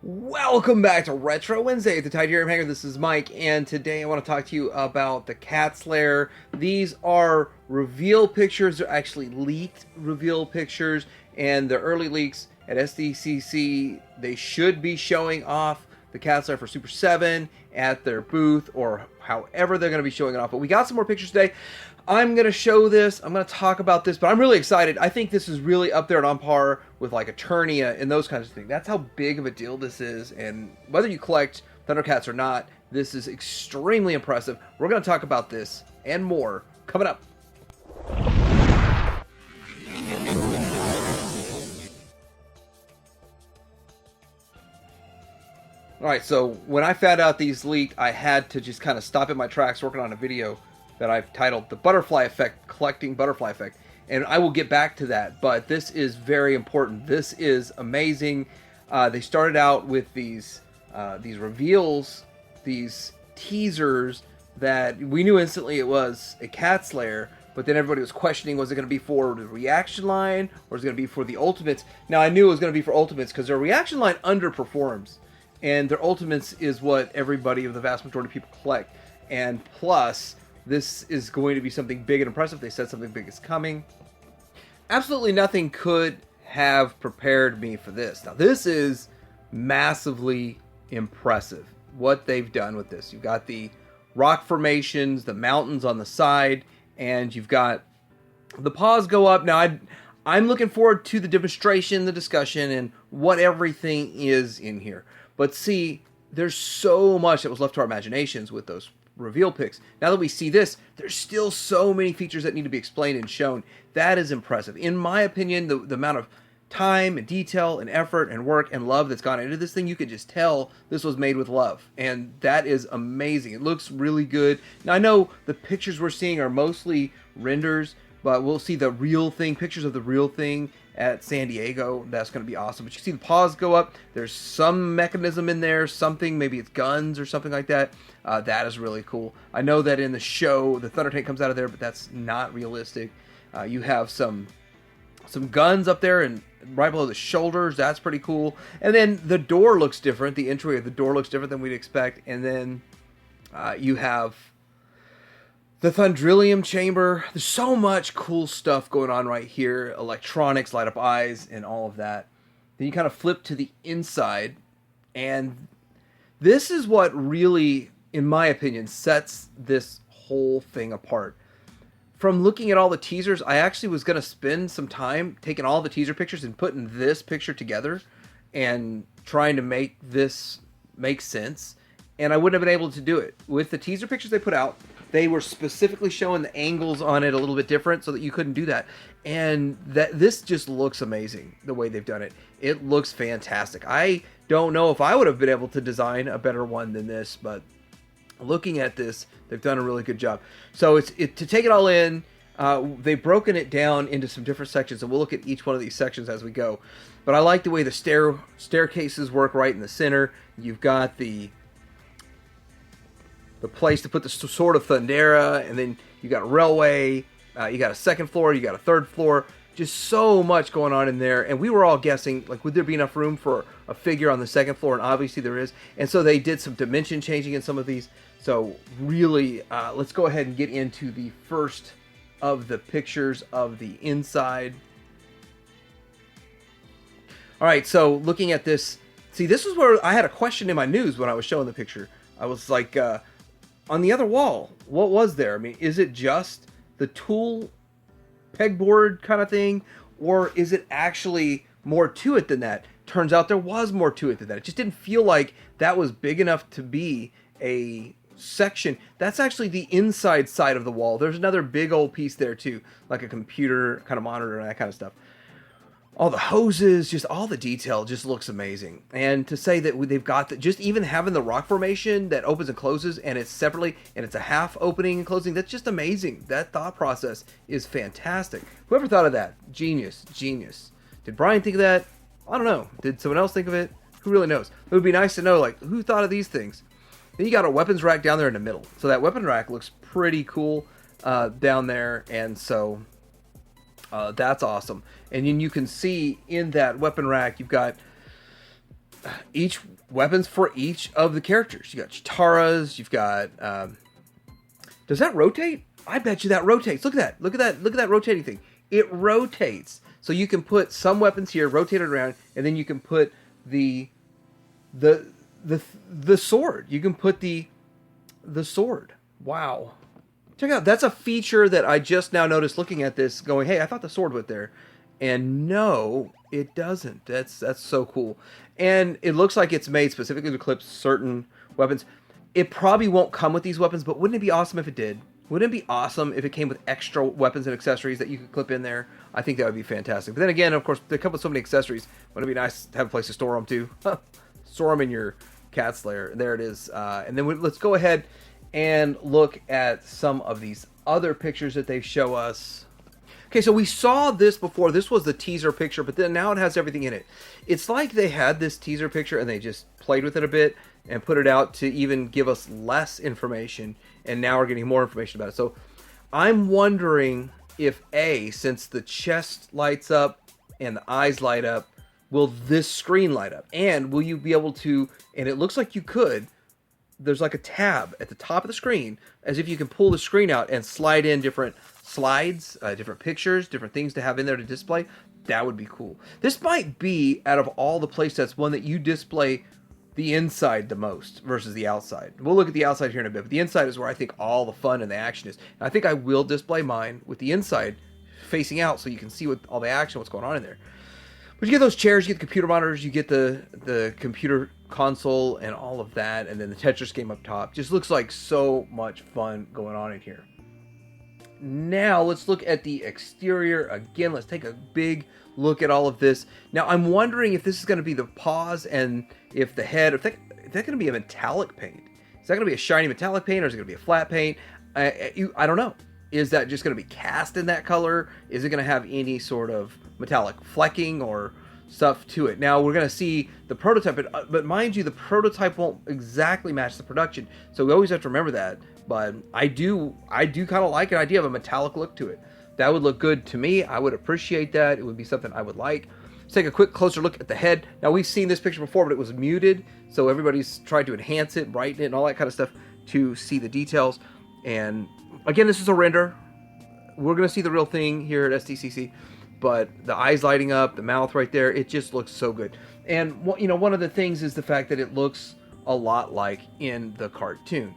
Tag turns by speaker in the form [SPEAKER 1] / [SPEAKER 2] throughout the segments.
[SPEAKER 1] Welcome back to Retro Wednesday at the Titanium Hangar. This is Mike, and today I want to talk to you about the Catslair. These are reveal pictures. They're actually leaked reveal pictures, and the early leaks at Sdcc, they should be showing off the Catslair for Super 7 at their booth, or however they're going to be showing it off. But we got some more pictures today. I'm going to show this. I'm going to talk about this, but I'm really excited. I think this is really up there and on par with like Eternia and those kinds of things. That's how big of a deal this is. And whether you collect Thundercats or not, this is extremely impressive. We're going to talk about this and more coming up. Alright, so when I found out these leaked, I had to just kind of stop in my tracks working on a video that I've titled The Butterfly Effect, Collecting Butterfly Effect. And I will get back to that, but this is very important. This is amazing. They started out with these reveals, these teasers that we knew instantly it was a Catslair, but then everybody was questioning, was it going to be for the reaction line, or is it going to be for the Ultimates? Now, I knew it was going to be for Ultimates because their reaction line underperforms, and their Ultimates is what everybody, the vast majority of people, collect. And plus, this is going to be something big and impressive. They said something big is coming. Absolutely nothing could have prepared me for this. Now, this is massively impressive, what they've done with this. You've got the rock formations, the mountains on the side, and you've got the paws go up. Now, I'm looking forward to the demonstration, the discussion, and what everything is in here. But see, there's so much that was left to our imaginations with those reveal pics. Now that we see this, there's still so many features that need to be explained and shown. That is impressive. In my opinion, the amount of time and detail and effort and work and love that's gone into this thing, you could just tell this was made with love. And that is amazing. It looks really good. Now, I know the pictures we're seeing are mostly renders, but we'll see the real thing, pictures of the real thing at San Diego. That's going to be awesome. But you see the paws go up. There's some mechanism in there, something, maybe it's guns or something like that. That is really cool. I know that in the show, the Thunder Tank comes out of there, but that's not realistic. You have some guns up there and right below the shoulders. That's pretty cool. And then the door looks different. The entry of the door looks different than we'd expect. And then you have the Thundrillium chamber. There's so much cool stuff going on right here. Electronics, light up eyes, and all of that. Then you kind of flip to the inside, and this is what really, in my opinion, sets this whole thing apart. From looking at all the teasers, I actually was going to spend some time taking all the teaser pictures and putting this picture together and trying to make this make sense. And I wouldn't have been able to do it. With the teaser pictures they put out, they were specifically showing the angles on it a little bit different so that you couldn't do that. And this just looks amazing, the way they've done it. It looks fantastic. I don't know if I would have been able to design a better one than this, but looking at this, they've done a really good job. So to take it all in, they've broken it down into some different sections, and we'll look at each one of these sections as we go. But I like the way the staircases work right in the center. You've got the place to put the Sword of Thundera, and then you got a railway, you got a second floor, you got a third floor, just so much going on in there. And we were all guessing, like, would there be enough room for a figure on the second floor? And obviously there is. And so they did some dimension changing in some of these. So really, let's go ahead and get into the first of the pictures of the inside. All right, so looking at this, see, this is where I had a question in my news when I was showing the picture. I was like, on the other wall, what was there? I mean, is it just the tool pegboard kind of thing, or is it actually more to it than that? Turns out there was more to it than that. It just didn't feel like that was big enough to be a section. That's actually the inside side of the wall. There's another big old piece there too, like a computer kind of monitor and that kind of stuff. All the hoses, just all the detail just looks amazing. And to say that they've got just even having the rock formation that opens and closes, and it's separately, and it's a half opening and closing, that's just amazing. That thought process is fantastic. Whoever thought of that? Genius. Genius. Did Brian think of that? I don't know. Did someone else think of it? Who really knows? It would be nice to know, like, who thought of these things? Then you got a weapons rack down there in the middle. So that weapon rack looks pretty cool down there, and so that's awesome. And then you can see in that weapon rack, you've got each weapons for each of the characters. You got Chitara's, you've got does that rotate? I bet you that rotates. Look at that. Look at that rotating thing. It rotates. So you can put some weapons here, rotate it around, and then you can put the sword. You can put the sword. Wow. Check it out. That's a feature that I just now noticed looking at this, going, hey, I thought the sword went there. And no, it doesn't. That's so cool. And it looks like it's made specifically to clip certain weapons. It probably won't come with these weapons, but wouldn't it be awesome if it did? Wouldn't it be awesome if it came with extra weapons and accessories that you could clip in there? I think that would be fantastic. But then again, of course, they come with so many accessories. Wouldn't it be nice to have a place to store them too? Store them in your Catslair. There it is. And then let's go ahead and look at some of these other pictures that they show us. Okay, so we saw this before. This was the teaser picture, but then now it has everything in it. It's like they had this teaser picture and they just played with it a bit and put it out to even give us less information, and now we're getting more information about it. So I'm wondering if since the chest lights up and the eyes light up, will this screen light up? And will you be able to, and it looks like you could, there's like a tab at the top of the screen, as if you can pull the screen out and slide in different slides, different pictures, different things to have in there to display. That would be cool. This might be, out of all the playsets, one that you display the inside the most versus the outside. We'll look at the outside here in a bit, but the inside is where I think all the fun and the action is. And I think I will display mine with the inside facing out so you can see what all the action, what's going on in there. But you get those chairs, you get the computer monitors, you get the computer console and all of that, and then the Tetris game up top. Just looks like so much fun going on in here. Now let's look at the exterior again. Let's take a big look at all of this. Now I'm wondering if this is going to be the paws, and if the head, if that's going to be a metallic paint. Is that going to be a shiny metallic paint, or is it going to be a flat paint? I don't know. Is that just going to be cast in that color? Is it going to have any sort of metallic flecking or stuff to it? Now we're going to see the prototype, but mind you, the prototype won't exactly match the production, so we always have to remember that. But I do kind of like an idea of a metallic look to it. That would look good to me. I would appreciate that. It would be something I would like. Let's take a quick closer look at the head. Now we've seen this picture before, but it was muted, so everybody's tried to enhance it, brighten it, and all that kind of stuff to see the details. And again, this is a render. We're going to see the real thing here at Sdcc, but the eyes lighting up, the mouth right there, it just looks so good. And one of the things is the fact that it looks a lot like in the cartoon.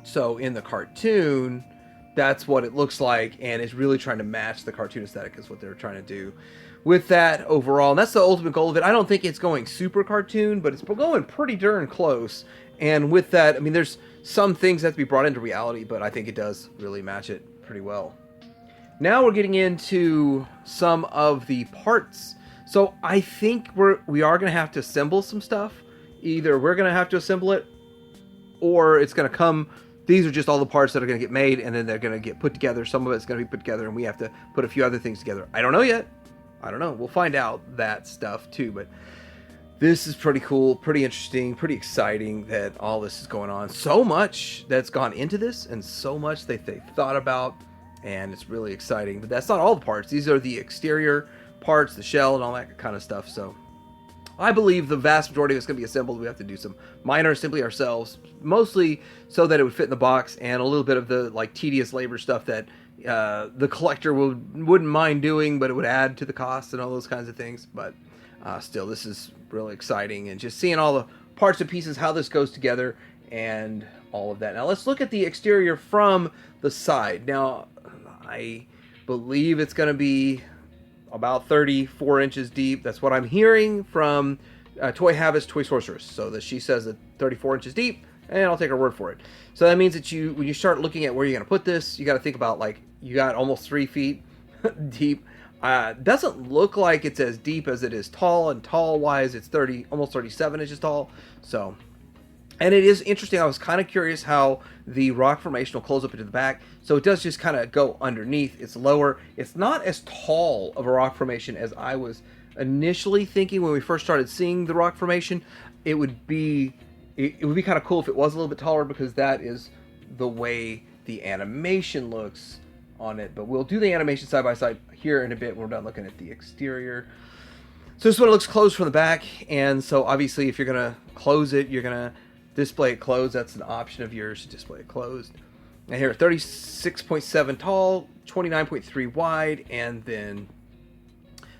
[SPEAKER 1] So in the cartoon, that's what it looks like, and it's really trying to match the cartoon aesthetic is what they're trying to do with that overall. And that's the ultimate goal of it. I don't think it's going super cartoon, but it's going pretty darn close. And with that, I mean, there's some things that have to be brought into reality, but I think it does really match it pretty well. Now we're getting into some of the parts. So I think we are going to have to assemble some stuff. Either we're going to have to assemble it, or it's going to come. These are just all the parts that are going to get made, and then they're going to get put together. Some of it's going to be put together, and we have to put a few other things together. I don't know yet. I don't know. We'll find out that stuff too, but this is pretty cool, pretty interesting, pretty exciting that all this is going on. So much that's gone into this, and so much that they thought about, and it's really exciting. But that's not all the parts. These are the exterior parts, the shell, and all that kind of stuff. So I believe the vast majority of it's going to be assembled. We have to do some minor assembly ourselves, mostly so that it would fit in the box, and a little bit of the tedious labor stuff that the collector wouldn't mind doing, but it would add to the cost and all those kinds of things. But still, this is really exciting, and just seeing all the parts and pieces, how this goes together, and all of that. Now let's look at the exterior from the side. Now I believe it's going to be about 34 inches deep. That's what I'm hearing from Toy Habit's Toy Sorceress. So that she says that 34 inches deep, and I'll take her word for it. So that means that when you start looking at where you're going to put this, you got to think about, you got almost 3 feet deep. Doesn't look like it's as deep as it is tall, and tall wise it's almost 37 inches tall. So, and it is interesting. I was kind of curious how the rock formation will close up into the back. So it does just kind of go underneath. It's lower. It's not as tall of a rock formation as I was initially thinking when we first started seeing the rock formation. It would be kind of cool if it was a little bit taller, because that is the way the animation looks on it. But we'll do the animation side by side here in a bit when we're done looking at the exterior. So this is what it looks closed from the back, and so obviously if you're going to close it, you're going to display it closed. That's an option of yours to display it closed. And here, 36.7 tall, 29.3 wide, and then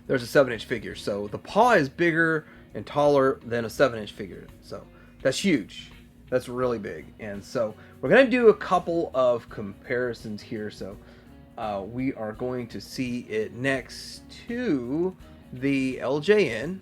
[SPEAKER 1] there's a 7-inch figure. So the paw is bigger and taller than a 7-inch figure. So that's huge. That's really big. And so we're going to do a couple of comparisons here. So we are going to see it next to the LJN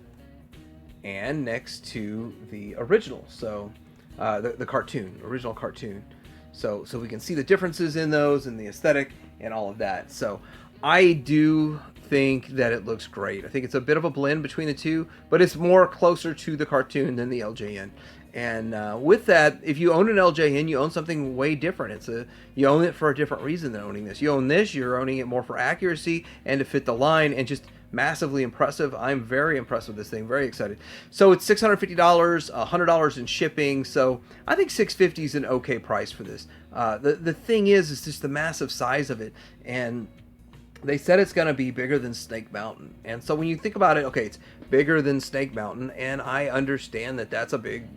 [SPEAKER 1] and next to the original. So the cartoon, original cartoon. So we can see the differences in those and the aesthetic and all of that. So I do think that it looks great. I think it's a bit of a blend between the two, but it's more closer to the cartoon than the LJN. And with that, if you own an LJN, you own something way different. You own it for a different reason than owning this. You own this, you're owning it more for accuracy and to fit the line, and just massively impressive. I'm very impressed with this thing. Very excited. So it's $650, $100 in shipping. So I think $650 is an okay price for this. The thing is just the massive size of it, and they said it's going to be bigger than Snake Mountain. And so when you think about it, okay, it's bigger than Snake Mountain, and I understand that that's a big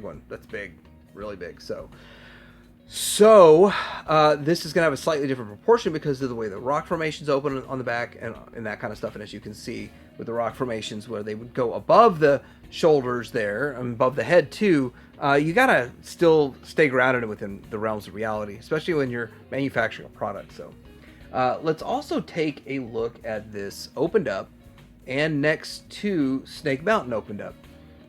[SPEAKER 1] one. That's big, really big. So this is going to have a slightly different proportion because of the way the rock formations open on the back and that kind of stuff. And as you can see with the rock formations where they would go above the shoulders there and above the head too, you got to still stay grounded within the realms of reality, especially when you're manufacturing a product. So let's also take a look at this opened up and next to Snake Mountain opened up.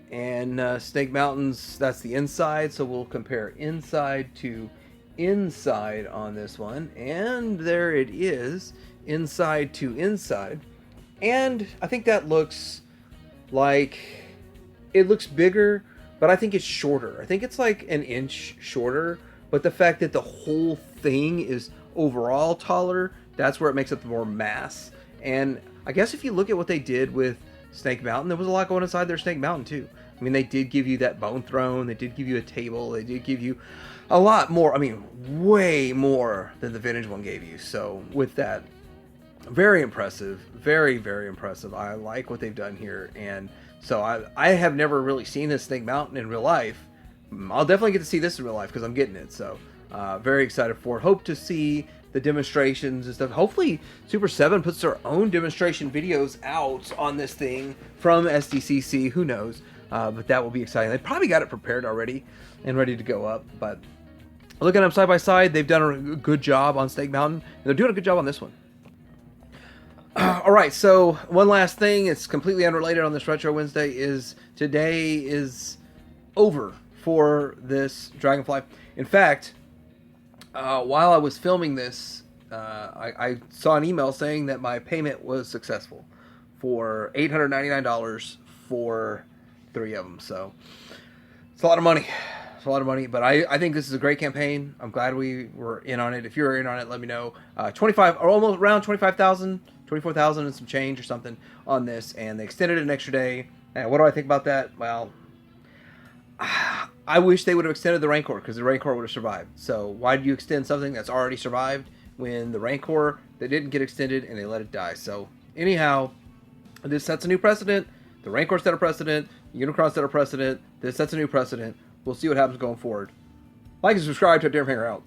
[SPEAKER 1] And Snake Mountain's, that's the inside, so we'll compare inside to inside on this one. And there it is, inside to inside. And I think that looks like, it looks bigger, but I think it's shorter. I think it's like an inch shorter, but the fact that the whole thing is overall taller, that's where it makes up the more mass. And I guess if you look at what they did with Snake Mountain, there was a lot going inside their Snake Mountain too. I mean, they did give you that bone throne, they did give you a table, they did give you a lot more, I mean, way more than the vintage one gave you. So with that, very impressive, very, very impressive. I like what they've done here. And so I have never really seen this Snake Mountain in real life. I'll definitely get to see this in real life because I'm getting it. So very excited for it. Hope to see the demonstrations and stuff. Hopefully Super 7 puts their own demonstration videos out on this thing from Sdcc. Who knows? But that will be exciting. They probably got it prepared already and ready to go up. But looking at them side by side, they've done a good job on Snake Mountain, and they're doing a good job on this one. All right, so one last thing, it's completely unrelated on this Retro Wednesday, is today is over for this Dragonfly. In fact, while I was filming this, I saw an email saying that my payment was successful for $899 for 3 of them. So it's a lot of money. It's a lot of money, but I think this is a great campaign. I'm glad we were in on it. If you're in on it, let me know. 25 or almost around 25,000, 24,000 and some change or something on this, and they extended it an extra day. And what do I think about that? Well, I wish they would have extended the Rancor, because the Rancor would have survived. So why do you extend something that's already survived when the Rancor, they didn't get extended and they let it die? So anyhow, this sets a new precedent. The Rancor set a precedent. Unicron set a precedent. This sets a new precedent. We'll see what happens going forward. Like and subscribe to Darren Hanger out.